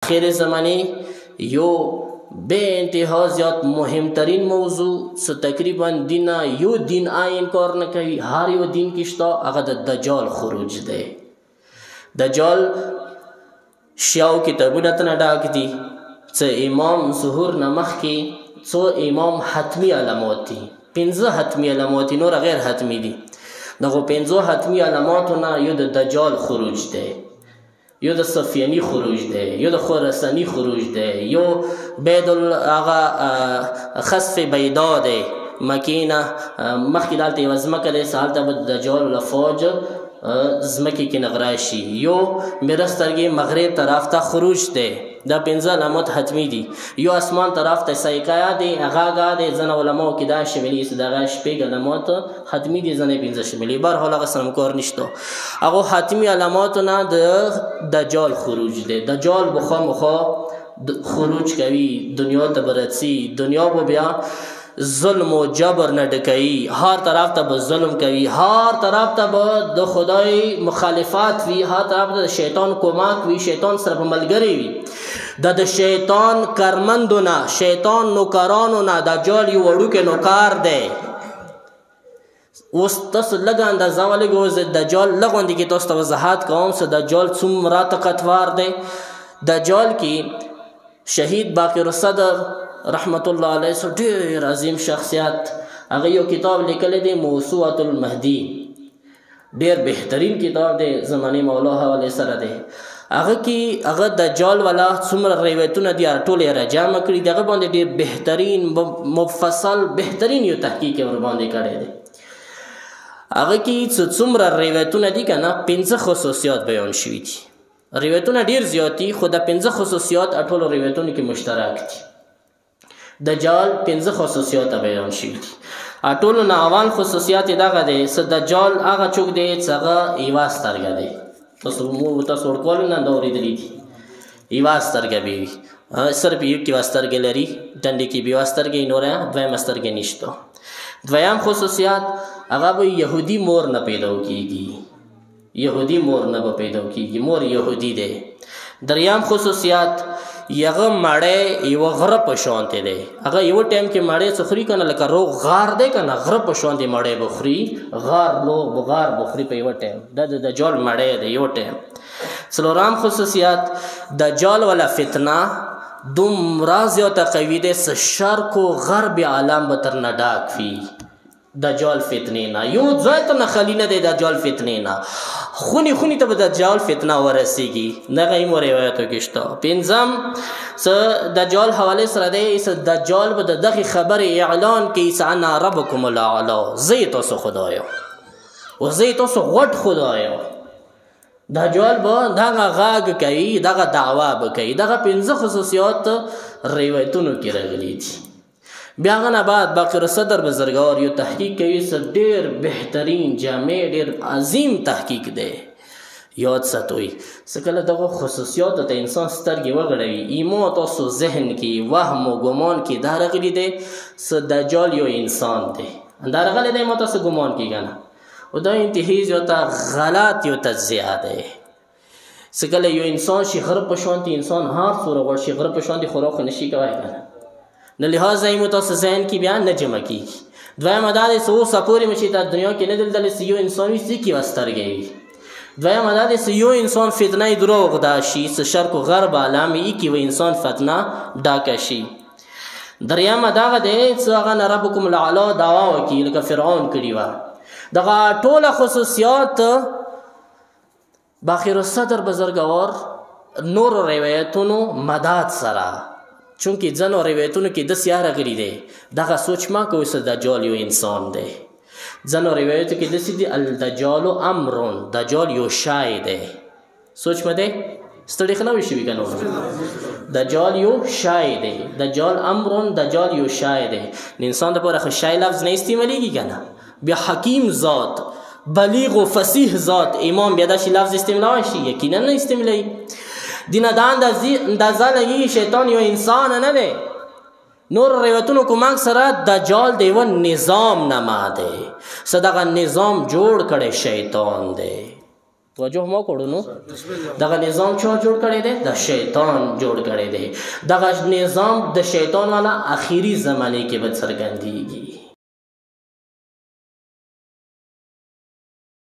آخر زمانه یو به انتها زیاد مهمترین موضوع تقریبا یو دین آین کار نکوي، هر یو دین کې شته، هغه د دجال خروج دی. دجال شیاو کتابونه ته نه ډک دي. څه امام ظهور نه مخکې څو امام حتمی علامات دي، 5 حتمی علامات نور غیر حتمی دي. دغه 5 حتمی علاماتو نه یو د دجال خروج دی، یو د صفیانی خروج دی، یو د خراسانی خروج دی، یو بید هغه خسف بیدا دی. مکینه مخکې دلته یوه ځمکه دی، هلته به د دجال لفوج ځمکې کې نغراشي. یو مرسترګې مغرب طرف ته خروج دی، دا 5 علامات حتمی دي. یو اسمان طرف ته سایقایا دی، هغه دی. ځنه علماو کې دا شملي دغه شپږ علامات حتمی دي، ځنه 5 شملي. بهرحال هغه سره کار نشته. هغه حتمی علاماتو نه د دجال خروج دی. دجال بخامخا خروج کوي، دنیا ته به رسي. دنیا به بیا ظلم و جبر نه ډکوي، هر طرف ته به ظلم کوي، هر طرف ته به د خدای مخالفت وي، هر طرف ته د شیطان کمک وي، شیطان سره به ملګری وي. د شیطان کارمندو نه، شیطان نوکرانو نه دجال یو وړوکی نوکر دی. اوس تاسو لږه اندازه ولګوئ، زه دجال لږ غوندې کې تاسو ته وضاحت کوم چې دجال څومره طاقتور دی. دجال کې شهید باقر الصدر رحمت الله علیه سو ډېر عظیم شخصیت، هغه یو کتاب لیکلی دی موسوعة المهدی، ډېر بهترین کتاب دی، زمانې مولا حوالې سره دی. هغه کې هغه دجال والا څومره روایتونه دي ټول یې راجمع کړي دي، هغه باندې ډېر بهترین مفصل بهترین یو تحقیق یې ورباندې کړی دی. هغه کې څومره روایتونه دي که نه، 5 خصوصیات بیان شوي دي. روایتونه ډېر زیات دي، خو د 5 خصوصیات ټولو روایتونو کې مشترک دي. دجال 5 خصوصیات بیان شوي دي. ټولو نه اول خصوصیات یې دغه دی چې دجال هغه څوک دی چې هغه یوه سترګه دی. تاسو ورکوالو نه دا اورېدلي دي، یوه سترګه به وي، صرف یو کې یوه سترګه لري، ډنډې کې به یوه سترګه نوره دویمه سترګه نشته. دویم خصوصیات هغه به یهودي مور نه پیدا کېږي، یهودي مور نه به پیدا کېږي، مور یهودي دی. دریم خصوصیات یغه مړی یوه غره په شانتې دی. هغه یوه ټایم کې مړی څه خوري که نه، لکه روغ غار دی که نه، غره په شانتې مړی به خوري، غار به خوري په یوه ټایم. دا د دجال مړی دی یوه ټایم. څلورم خصوصیات دجال والا فتنه دومره زیاته قوي دی چې شرق و غرب عالم به ترنه ډک وي دجال فتنې نه. یو ځای ته نه خالي نه دی دجال فتنې نه، خونې ته به دجال فتنه ورسیږي. دغه یې روایتو کې شته. 5م څه دجال حوالې سره دی چې دجال به د دغې خبرې اعلان کوي چې انا ربکم الاعلی، زه یې تاسو خدای یم او زه یې تاسو غټ خدای یم. دجال به دغه غږ کوي، دغه دعوه به کوي. دغه 5 خصوصیات روایتونو کې راغلي دي. بیا هغه نه بعد باقر الصدر بزرګوار یو تحقیق کوي چې ډېر بهترین جامع ډېر عظیم تحقیق دی. یاد ساتئ چې کله دغه خصوصیاتو ته انسان سترګې وغړوي، ایمان تاسو ذهن کې وهم و ګمان کې دا راغلی دی چې دجال یو انسان دی، دا راغلی دی، ما تاسو ګمان کېږه نه. او دا انتهایی زیاته غلط یو تجزیه دی چې کله یو انسان شي غره په شانتې انسان هر څومره غوړ شي غره په شانتې خوراک خو نشي کولی که نه، نه لحاظه یې مو تاسو ذهن کې بیا نه جمع کېږي. دویمه دا دی چې اوسه پورې مو چې دا دنیا کې نه دي لیدلی چې یو انسان وي چې یوه سترګه وي. دویمه دا دی چې یو انسان فتنه یې دروغ دا شي چې شرق و غرب عالم یې یو انسان فتنه ډاکه شي. دریمه دغه دی چې هغه نه ربکم الاعلی دعوا وکړي لکه فرعون کړې وه. دغه ټوله خصوصیات باقر الصدر بزرګوار نور روایتونو مدد سره، چونکې ځینو روایتونو کې داسې راغلي دی دغه سوچ مه کوئ چې دجال یو انسان دی. ځینو روایتو کې داسې دي الدجال امرون، دجال یو شی دی. سوچ مه دی ستړي خو نه وي شوي که نو، دجال یو شی دی، دجال امرون، دجال یو شی دی. د انسان دپاره خو شی لفظ نه استعمالیږي که نه، بیا حکیم ذات بلیغ و فصیح ذات امام بیا داسې لفظ استعمالولی شي؟ یقینا نه استعمالوي. دینه دا اندازه لګېږي شیطان یو انسان نه دی. نور روایتونو کومک سره دجال د یوه نظام نما دی چې دغه نظام جوړ کړی شیطان دی. توجه ما کړو نو دغه نظام چا جوړ کړی دی؟ د شیطان جوړ کړی دی. دغه نظام د شیطان والا اخیری زمانه کې به څرګندېږي.